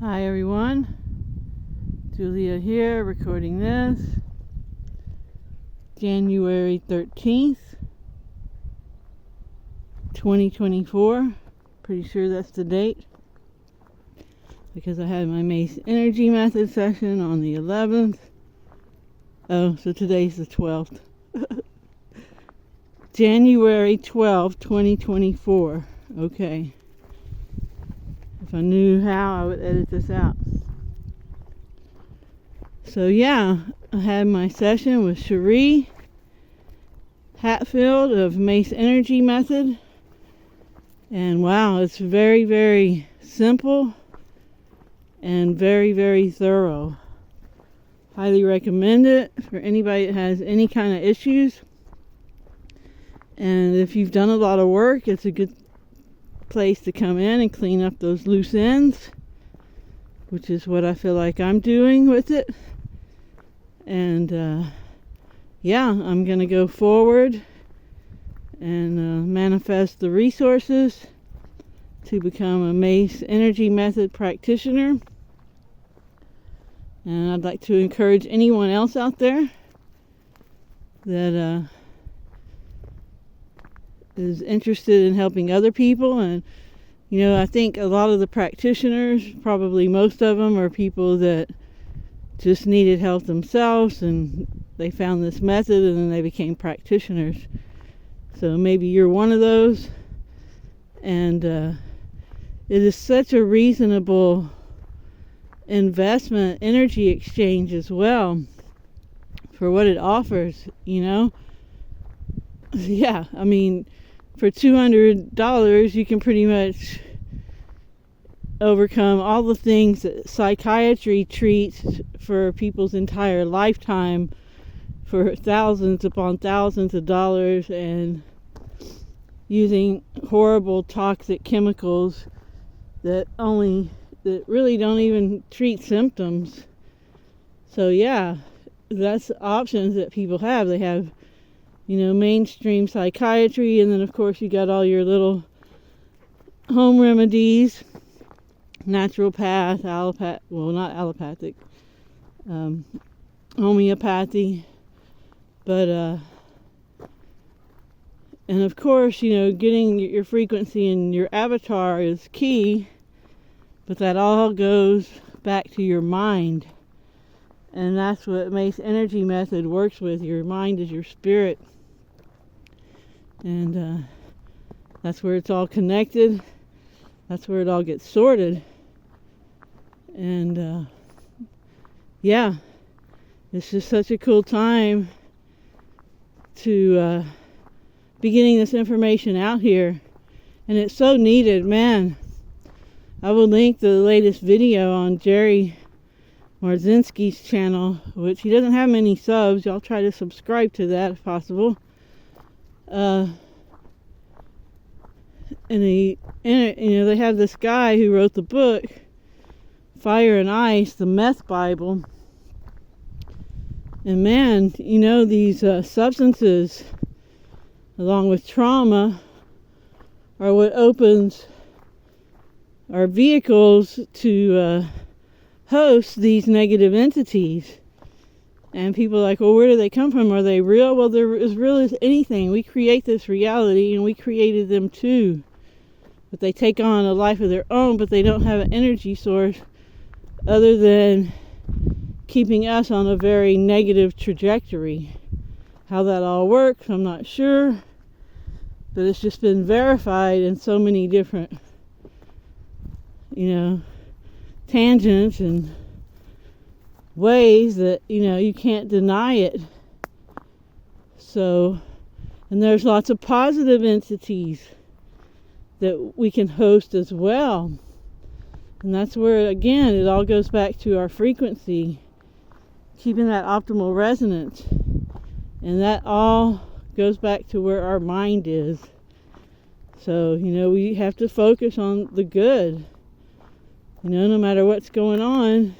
Hi everyone, Julia here recording this, January 13th, 2024, pretty sure that's the date, because I had my Mace Energy Method session on the 11th, so today's the 12th, January 12th, 2024, okay. If I knew how, I would edit this out. So yeah, I had my session with Cherie Hatfield of Mace Energy Method. And wow, it's very, very simple and very, very thorough. Highly recommend it for anybody that has any kind of issues. And if you've done a lot of work, it's a good place to come in and clean up those loose ends, which is what I feel like I'm doing with it. And yeah, I'm gonna go forward and manifest the resources to become a Mace Energy Method practitioner. And I'd like to encourage anyone else out there that is interested in helping other people. And you know, I think a lot of the practitioners, probably most of them, are people that just needed help themselves and they found this method and then they became practitioners. So maybe you're one of those. And it is such a reasonable investment, energy exchange as well, for what it offers, you know. Yeah, I mean, for $200, you can pretty much overcome all the things that psychiatry treats for people's entire lifetime for thousands upon thousands of dollars, and using horrible toxic chemicals that really don't even treat symptoms. So yeah, that's options that people have. They have, you know, mainstream psychiatry, and then of course you got all your little home remedies, naturopath, not allopathic, homeopathy, but and of course, you know, getting your frequency and your avatar is key, but that all goes back to your mind. And that's what Mace Energy Method works with. Your mind is your spirit. And that's where it's all connected. That's where it all gets sorted. And yeah, it's just such a cool time to be getting this information out here. And it's so needed, man. I will link the latest video on Jerry Marzinsky's channel, which he doesn't have many subs. Y'all try to subscribe to that if possible. And you know, they have this guy who wrote the book Fire and Ice, the Meth Bible. And man, you know, these substances, along with trauma, are what opens our vehicles to host these negative entities. And people are like, well, where do they come from? Are they real? Well, they're as real as anything. We create this reality, and we created them too. But they take on a life of their own, but they don't have an energy source other than keeping us on a very negative trajectory. How that all works, I'm not sure. But it's just been verified in so many different, you know, tangents and ways that, you know, you can't deny it. So, and there's lots of positive entities that we can host as well. And that's where, again, it all goes back to our frequency, keeping that optimal resonance. And that all goes back to where our mind is. So, you know, we have to focus on the good. You know, no matter what's going on,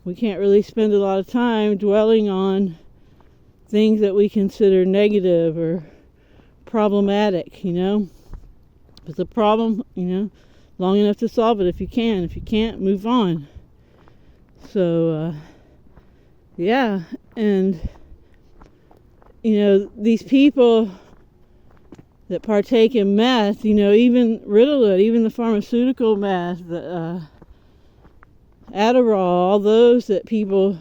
we can't really spend a lot of time dwelling on things that we consider negative or problematic, you know. But the problem, you know, long enough to solve it if you can. If you can't, move on. So, yeah, and, these people that partake in meth, even Ritalin, even the pharmaceutical meth, the Adderall, all those that people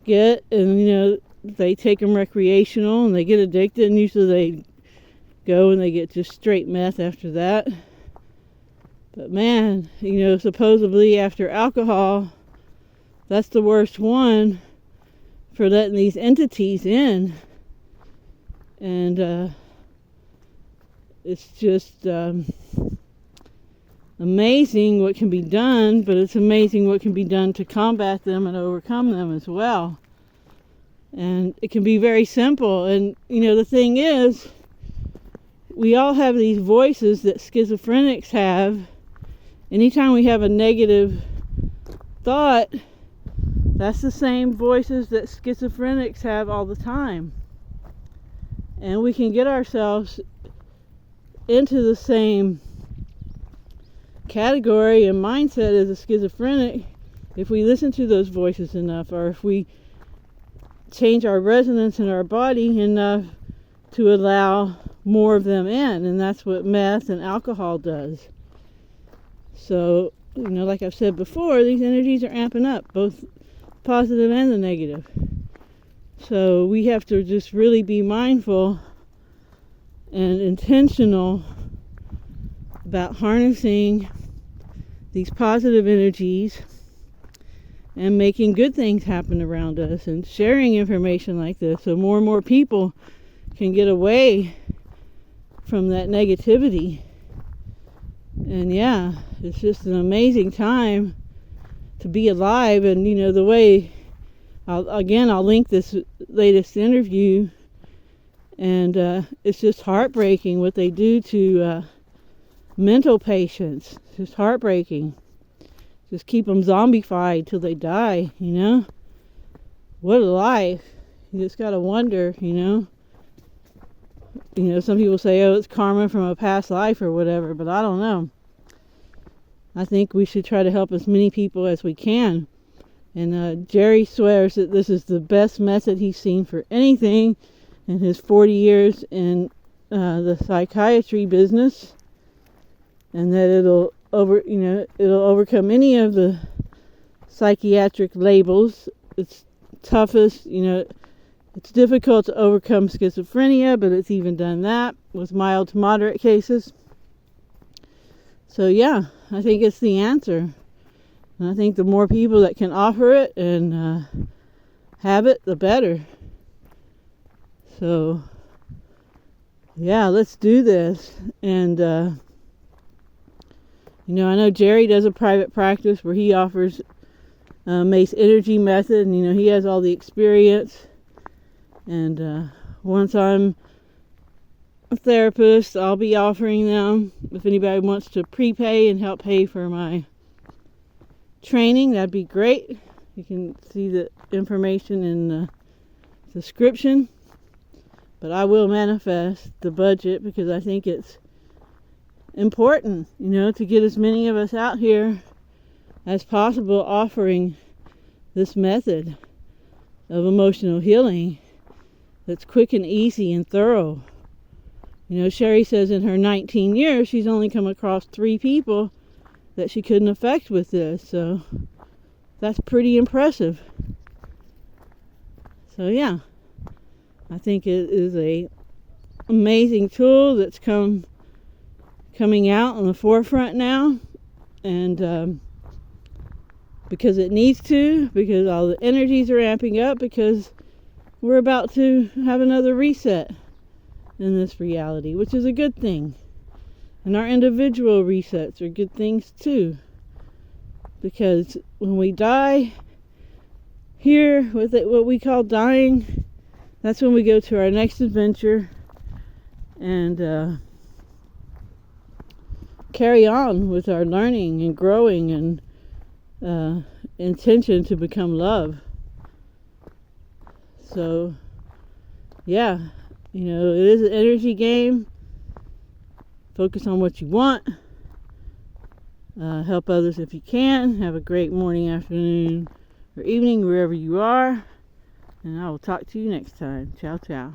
get, and, they take them recreational and they get addicted, and usually they go and they get just straight meth after that. But man, supposedly after alcohol, that's the worst one for letting these entities in. And it's just amazing what can be done, but it's amazing what can be done to combat them and overcome them as well. And it can be very simple. And, the thing is, we all have these voices that schizophrenics have. Anytime we have a negative thought, that's the same voices that schizophrenics have all the time. And we can get ourselves into the same category and mindset as a schizophrenic if we listen to those voices enough, or if we change our resonance in our body enough to allow more of them in. And that's what meth and alcohol does. So, like I've said before, these energies are amping up, both positive and the negative. So we have to just really be mindful and intentional about harnessing these positive energies and making good things happen around us, and sharing information like this so more and more people can get away from that negativity. And yeah, it's just an amazing time to be alive. And the way I'll link this latest interview, and it's just heartbreaking what they do to mental patients. It's just heartbreaking. Just keep them zombified till they die, What a life. You just gotta wonder, some people say, oh, it's karma from a past life or whatever, but I don't know. I think we should try to help as many people as we can. And Jerry swears that this is the best method he's seen for anything in his 40 years in the psychiatry business, and that it'll overcome any of the psychiatric labels. It's toughest, it's difficult to overcome schizophrenia, but it's even done that with mild to moderate cases. So yeah, I think it's the answer. And I think the more people that can offer it and have it, the better. So yeah, let's do this. And I know Jerry does a private practice where he offers Mace energy method, and he has all the experience. And once I'm a therapist, I'll be offering them. If anybody wants to prepay and help pay for my training, that'd be great. You can see the information in the description. But I will manifest the budget because I think it's important, to get as many of us out here as possible offering this method of emotional healing that's quick and easy and thorough. Sherry says in her 19 years she's only come across 3 people that she couldn't affect with this, so that's pretty impressive. So yeah, I think it is a amazing tool that's coming out on the forefront now, and because it needs to, because all the energies are amping up, because we're about to have another reset in this reality, which is a good thing. And our individual resets are good things too, because when we die here, with what we call dying, that's when we go to our next adventure and carry on with our learning and growing and intention to become love. So yeah, it is an energy game. Focus on what you want Help others if you can. Have a great morning, afternoon, or evening, wherever you are. And I will talk to you next time. Ciao, ciao.